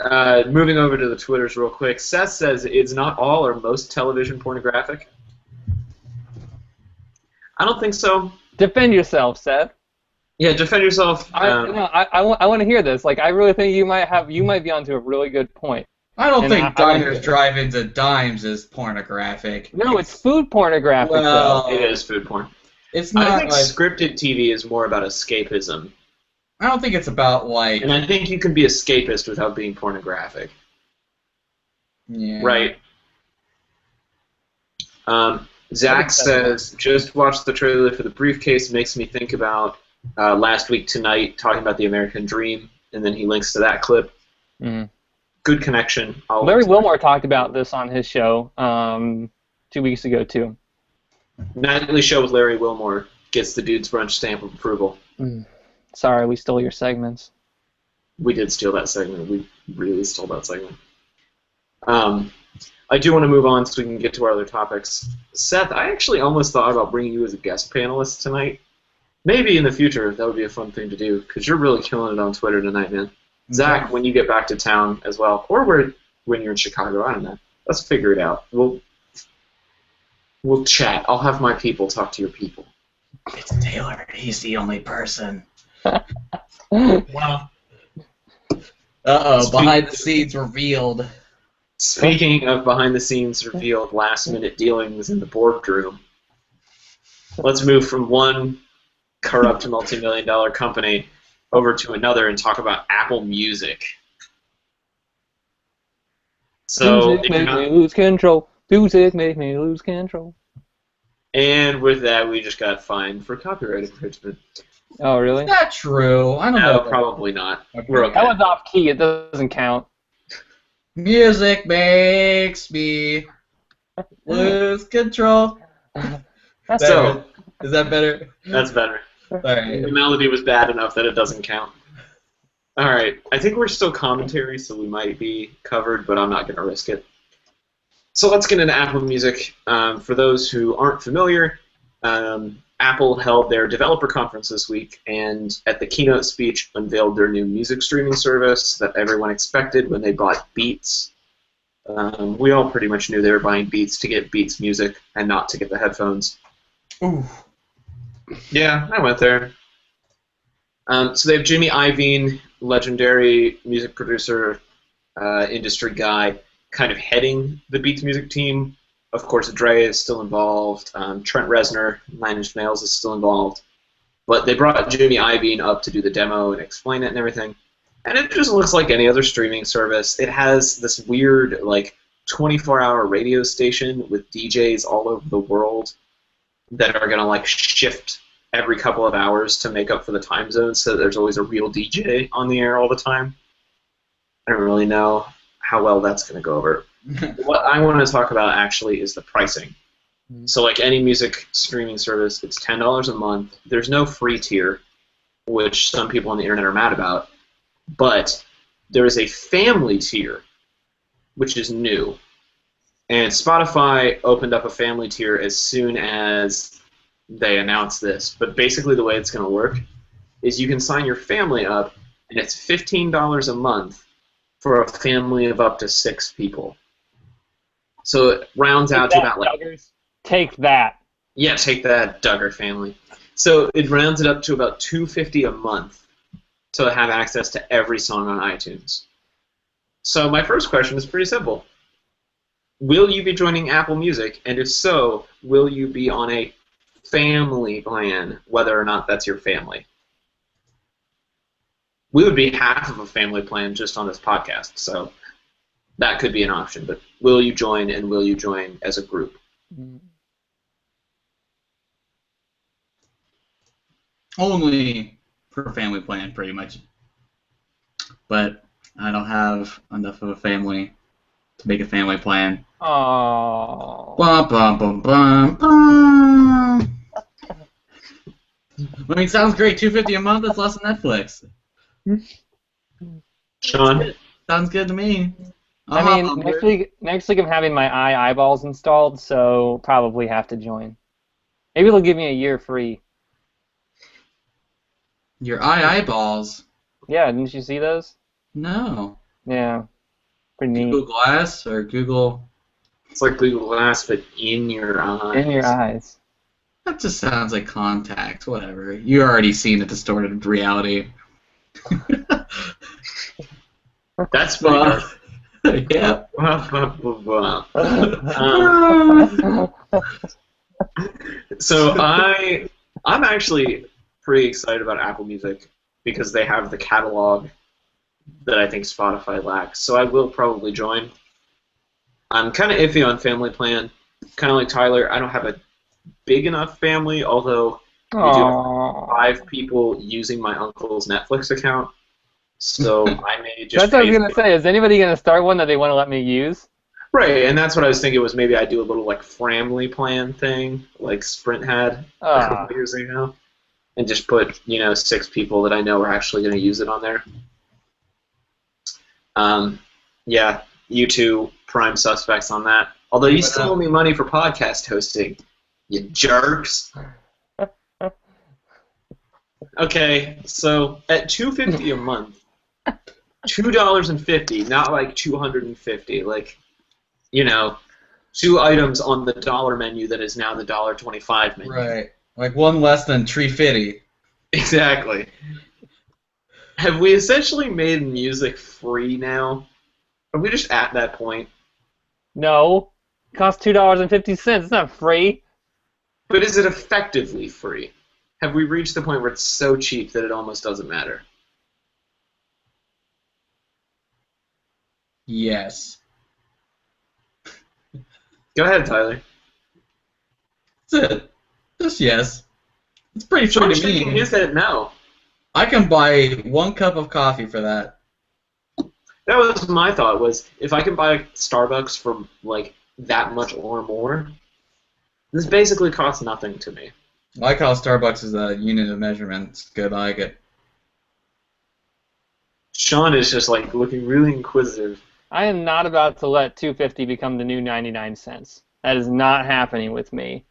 Moving over to the Twitters real quick. Seth says it's not all or most television pornographic. I don't think so. Defend yourself, Seth. Yeah, defend yourself. I want to hear this. Like, I really think you might be onto a really good point. I don't And think I wanna Diners, hear it. Drive-Ins, and Dimes is pornographic. No, it's food pornographic, Well, though. It is food porn. It's not I think like scripted TV is more about escapism. I don't think it's about like And I think you can be escapist without being pornographic. yeah. Right. Zach says, just watched the trailer for The Briefcase. Makes me think about Last Week Tonight, talking about the American Dream. And then he links to that clip. Mm. Good connection. Larry Wilmore talked about this on his show 2 weeks ago, too. Nightly show with Larry Wilmore gets the Dude's Brunch stamp of approval. Sorry, we stole your segments. We did steal that segment. We really stole that segment. I do want to move on so we can get to our other topics. Seth, I actually almost thought about bringing you as a guest panelist tonight. Maybe in the future that would be a fun thing to do, because you're really killing it on Twitter tonight, man. Zach, when you get back to town as well, or when you're in Chicago, I don't know. Let's figure it out. We'll chat. I'll have my people talk to your people. It's Taylor. He's the only person. Wow. Uh-oh, behind the scenes revealed. Speaking of behind-the-scenes revealed last-minute dealings in the boardroom, let's move from one corrupt multi-million-dollar company over to another and talk about Apple Music. So, Music make me lose control. Music make me lose control. and with that, we just got fined for copyright infringement. Oh, really? Is that true? I don't No, know. probably not. We're okay. That was off key. It doesn't count. Music makes me lose control. So, Is that better? that's better. Alright. The melody was bad enough that it doesn't count. Alright, I think we're still commentary, so we might be covered, but I'm not going to risk it. So let's get into Apple Music. For those who aren't familiar, Apple held their developer conference this week, and at the keynote speech unveiled their new music streaming service that everyone expected when they bought Beats. We all pretty much knew they were buying Beats to get Beats music and not to get the headphones. Ooh. Yeah, I went there. So they have Jimmy Iovine, legendary music producer, industry guy, kind of heading the Beats music team. Of course, Dre is still involved. Trent Reznor, 9 Inch Nails, is still involved. But they brought Jimmy Iovine up to do the demo and explain it and everything. And it just looks like any other streaming service. It has this weird, like, 24-hour radio station with DJs all over the world that are going to, like, shift every couple of hours to make up for the time zones so that there's always a real DJ on the air all the time. I don't really know how well that's going to go over. What I want to talk about actually is the pricing. So like any music streaming service, it's $10 a month. There's no free tier, which some people on the internet are mad about. But there is a family tier, which is new. And Spotify opened up a family tier as soon as they announced this. But basically the way it's going to work is you can sign your family up, and it's $15 a month for a family of up to 6 people. So it rounds out to about like... Take that. Yeah, take that, Duggar family. So it rounds it up to about $250 a month to have access to every song on iTunes. So my first question is pretty simple. Will you be joining Apple Music? And if so, will you be on a family plan, whether or not that's your family? We would be half of a family plan just on this podcast, so that could be an option. But will you join, and will you join as a group? Only for family plan, pretty much. But I don't have enough of a family to make a family plan. Oh. Bum, bum, bum, bum, bum. I mean, sounds great. $250 a month. That's less than Netflix. Sean? Sounds good to me. I mean, next week I'm having my eyeballs installed, so probably have to join. Maybe they'll give me a year free. Your eyeballs? Yeah, didn't you see those? No. Yeah, pretty neat. Google Glass or Google... It's like Google Glass, but in your eyes. In your eyes. That just sounds like contacts, whatever. You're already seeing a distorted reality. That's fun. Yeah. So I'm actually pretty excited about Apple Music because they have the catalog that I think Spotify lacks. So I will probably join. I'm kind of iffy on family plan. Kind of like Tyler, I don't have a big enough family, although we do have 5 people using my uncle's Netflix account. So I may just. That's what I was gonna say. Is anybody gonna start one that they want to let me use? Right, and that's what I was thinking. Was maybe I do a little like family plan thing, like Sprint had a couple years ago, and just put 6 people that I know are actually going to use it on there. Yeah, you two prime suspects on that. Although you still owe me money for podcast hosting, you jerks. Okay, so at $2.50 a month, $2.50, not like $250, like 2 items on the dollar menu that is now the $1.25 menu. Right, like one less than $3.50. Exactly. Have we essentially made music free now? Are we just at that point? No, it costs $2.50. It's not free. But is it effectively free? Have we reached the point where it's so cheap that it almost doesn't matter? Yes. Go ahead, Tyler. That's it. Just yes. It's pretty free to me. His head no. I can buy 1 cup of coffee for that. That was my thought, was if I can buy Starbucks for like that much or more, this basically costs nothing to me. I like how Starbucks is a unit of measurement. It's good. I like it. Sean is just like looking really inquisitive. I am not about to let $2.50 become the new 99 cents. That is not happening with me.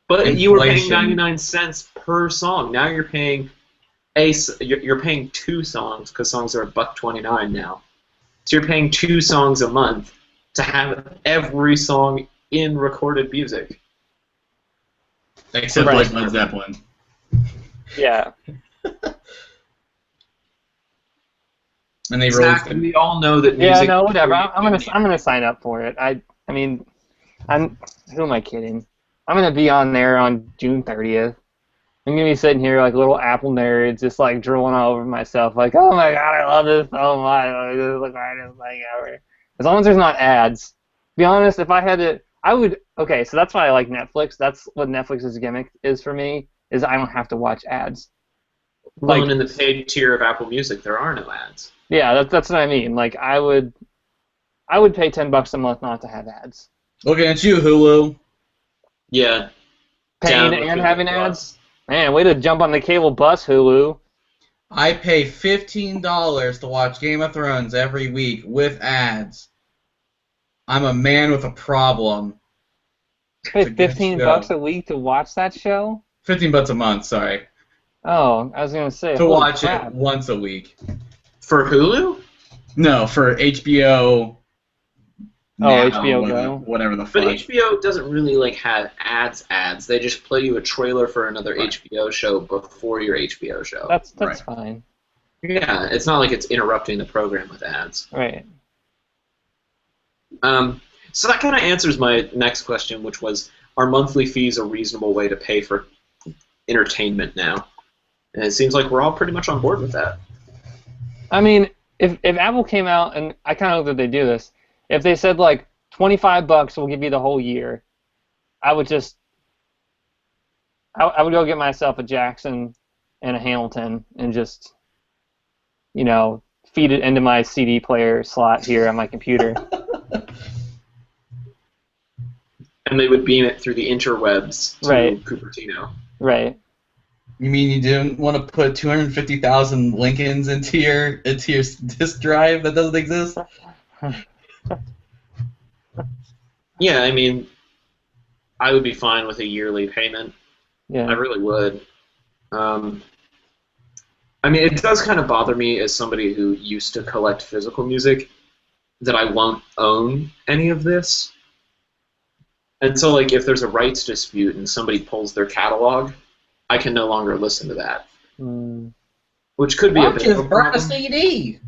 But Inflation. You were paying 99 cents per song. Now you're paying you're paying 2 songs because songs are $1.29 now. So you're paying 2 songs a month to have every song in recorded music. Except like Led Zeppelin. Yeah. And they exactly. We all know that music. Yeah, no, whatever. I'm gonna sign up for it. I mean, who am I kidding? I'm gonna be on there on June 30th. I'm gonna be sitting here like a little Apple nerd, just like drooling all over myself, like, oh my god, I love this so much. This is the greatest thing ever. As long as there's not ads. To be honest, if I had to, I would. Okay, so that's why I like Netflix. That's what Netflix's gimmick is for me. Is I don't have to watch ads. Well, and in the paid tier of Apple Music, there are no ads. Yeah, that's what I mean. Like I would pay $10 a month not to have ads. Looking at you, Hulu. Yeah. Paying and having ads? Man, way to jump on the cable bus, Hulu. I pay $15 to watch Game of Thrones every week with ads. I'm a man with a problem. You pay $15 a week to watch that show? $15 a month, sorry. Oh, I was gonna say. To watch it once a week. For Hulu? No, for HBO. HBO Go. Whatever the fuck. But HBO doesn't really like have ads. They just play you a trailer for another HBO show before your HBO show. That's fine. Yeah, it's not like it's interrupting the program with ads. Right. So that kind of answers my next question, which was, are monthly fees a reasonable way to pay for entertainment now? And it seems like we're all pretty much on board with that. I mean, if Apple came out, and I kind of hope that they do this, if they said like $25 will give you the whole year, I would go get myself a Jackson and a Hamilton and just, feed it into my CD player slot here on my computer. And they would beam it through the interwebs to right. Cupertino. Right. You mean you didn't want to put 250,000 Lincolns into your disk drive that doesn't exist? Yeah, I mean, I would be fine with a yearly payment. Yeah. I really would. I mean, it does kind of bother me as somebody who used to collect physical music that I won't own any of this. And so, like, if there's a rights dispute and somebody pulls their catalog, I can no longer listen to that. Which could be a bit of a burn a problem. CD.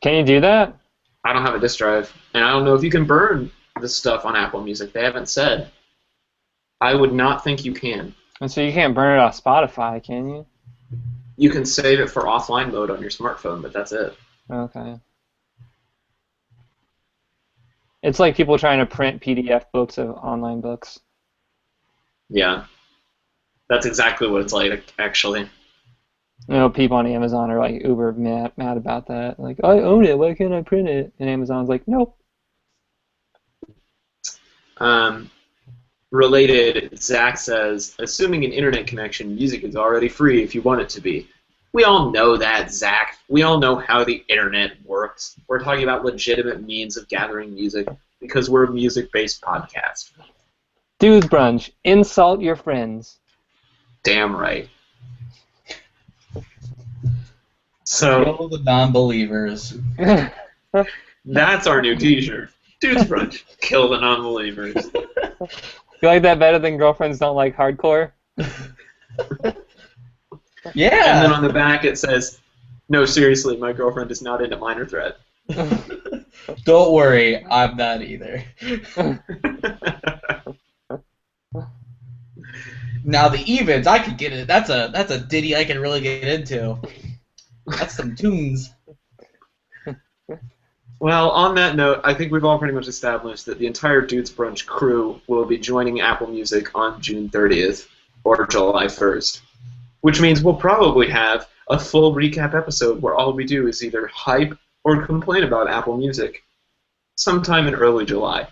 Can you do that? I don't have a disk drive, and I don't know if you can burn this stuff on Apple Music. They haven't said. I would not think you can. And so you can't burn it off Spotify, can you? You can save it for offline mode on your smartphone, but that's it. Okay. It's like people trying to print PDF books of online books. Yeah. That's exactly what it's like, actually. You know, people on Amazon are like uber mad about that. Like, I own it, why can't I print it? And Amazon's like, nope. Related, Zach says, assuming an internet connection, music is already free if you want it to be. We all know that, Zach. We all know how the internet works. We're talking about legitimate means of gathering music because we're a music-based podcast. Dudes Brunch, insult your friends. Damn right. So Kill the non-believers. that's our new T-shirt. Dudes Brunch, kill the non-believers. You like that better than girlfriends don't like hardcore? Yeah. And then on the back it says, no, seriously, my girlfriend is not into Minor Threat. Don't worry, I'm not either. Now the evens, I could get it. That's a ditty I can really get into. That's some tunes. Well, on that note, I think we've all pretty much established that the entire Dudes Brunch crew will be joining Apple Music on June 30th or July 1st, which means we'll probably have a full recap episode where all we do is either hype or complain about Apple Music sometime in early July.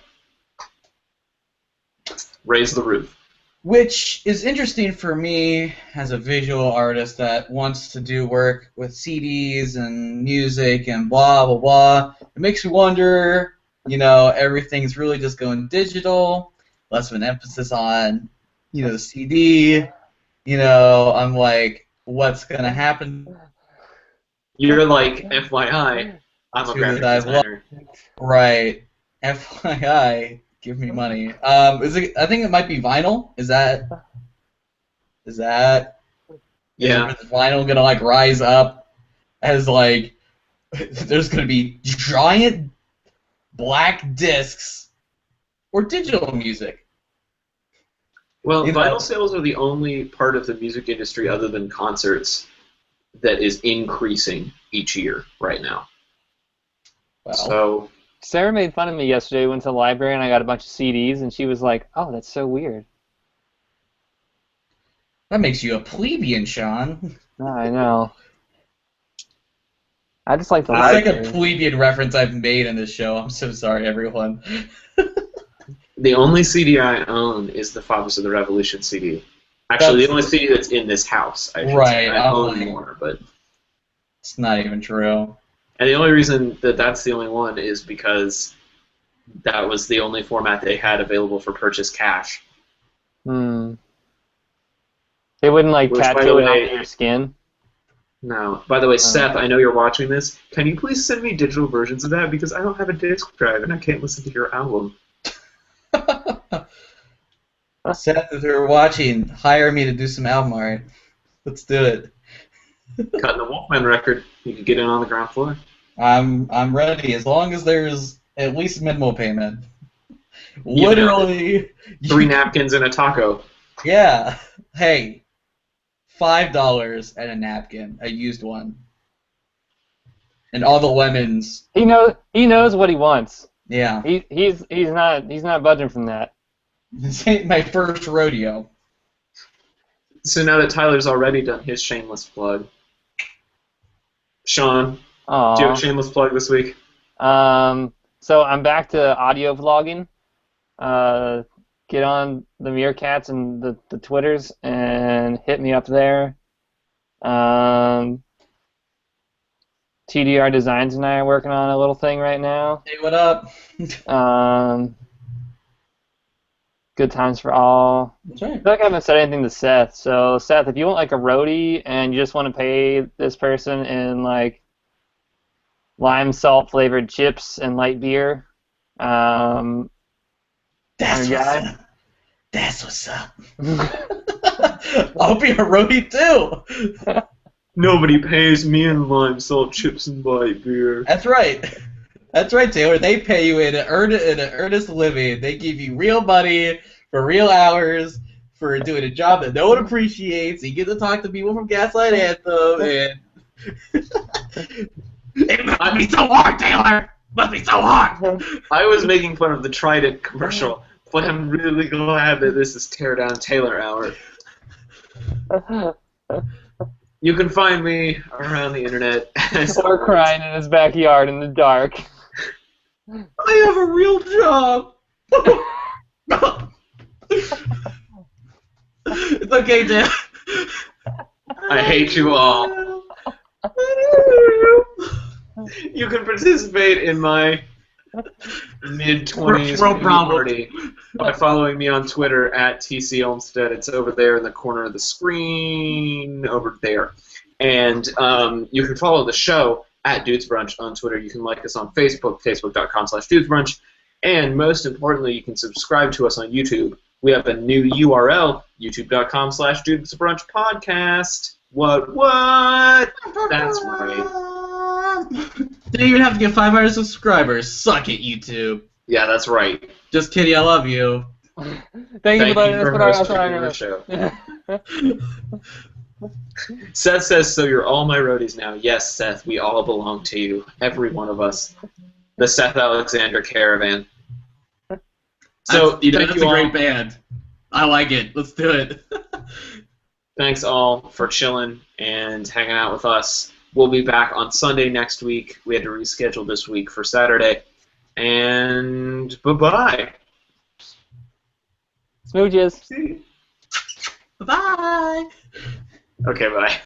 Raise the roof. Which is interesting for me as a visual artist that wants to do work with CDs and music and blah, blah, blah. It makes me wonder, everything's really just going digital, less of an emphasis on, the CD. I'm like, what's going to happen? You're like, FYI, I'm a graphic designer. Right. FYI. Give me money. Is it? I think it might be vinyl. Is that? Yeah. Is vinyl gonna rise up as there's gonna be giant black discs or digital music? Well, vinyl sales are the only part of the music industry other than concerts that is increasing each year right now. Well, so. Sarah made fun of me yesterday. Went to the library and I got a bunch of CDs, and she was like, "Oh, that's so weird." That makes you a plebeian, Sean. I know. I just like the library. library. It's like a plebeian reference I've made in this show. I'm so sorry, everyone. The only CD I own is the Fathers of the Revolution CD. Actually, the only CD that's in this house. I should say. I own more, but it's not even true. And the only reason that that's the only one is because that was the only format they had available for purchase cash. They wouldn't tattoo it onto your skin? No. By the way, Seth, I know you're watching this. Can you please send me digital versions of that? Because I don't have a disc drive and I can't listen to your album. Seth, if you're watching, hire me to do some album art. Let's do it. Cutting the Wolfman record. You could get in on the ground floor. I'm ready as long as there's at least minimal payment. Literally 3 napkins and a taco. Yeah. Hey, $5 and a napkin, a used one, and all the lemons. He knows what he wants. Yeah. He's not budging from that. This ain't my first rodeo. So now that Tyler's already done his shameless plug, Sean, Aww. Do you have a shameless plug this week? So I'm back to audio vlogging. get on the Meerkats and the Twitters and hit me up there. TDR Designs and I are working on a little thing right now. Hey, what up? Good times for all. That's right. I feel like I haven't said anything to Seth. So Seth, if you want like a roadie and you just want to pay this person in like lime salt flavored chips and light beer, That's what's up. That's what's up. I'll be a roadie too. Nobody pays me in lime salt chips and light beer. That's right. That's right, Taylor. They pay you in an earnest living. They give you real money for real hours for doing a job that no one appreciates. You get to talk to people from Gaslight Anthem, and it must be so hard, Taylor. It must be so hard. I was making fun of the Trident commercial, but I'm really glad that this is Tear Down Taylor Hour. You can find me around the internet. Or crying in his backyard in the dark. I have a real job. It's okay, Dan. I hate you all. You can participate in my mid-20s party by following me on Twitter at TC Olmstead. It's over there in the corner of the screen, over there. And you can follow the show at Dudes Brunch on Twitter. You can like us on Facebook, facebook.com/dudesbrunch. And most importantly, you can subscribe to us on YouTube. We have a new URL, youtube.com/dudesbrunchpodcast. What? That's right. Didn't even have to get 500 subscribers. Suck it, YouTube. Yeah, that's right. Just kidding, I love you. Thank you for letting us put our hosting the show. Seth says, so you're all my roadies now. Yes, Seth, we all belong to you. Every one of us. The Seth Alexander Caravan. So, that's a great band. I like it. Let's do it. Thanks all for chilling and hanging out with us. We'll be back on Sunday next week. We had to reschedule this week for Saturday. And bye-bye. Smooches. Bye. Okay, bye.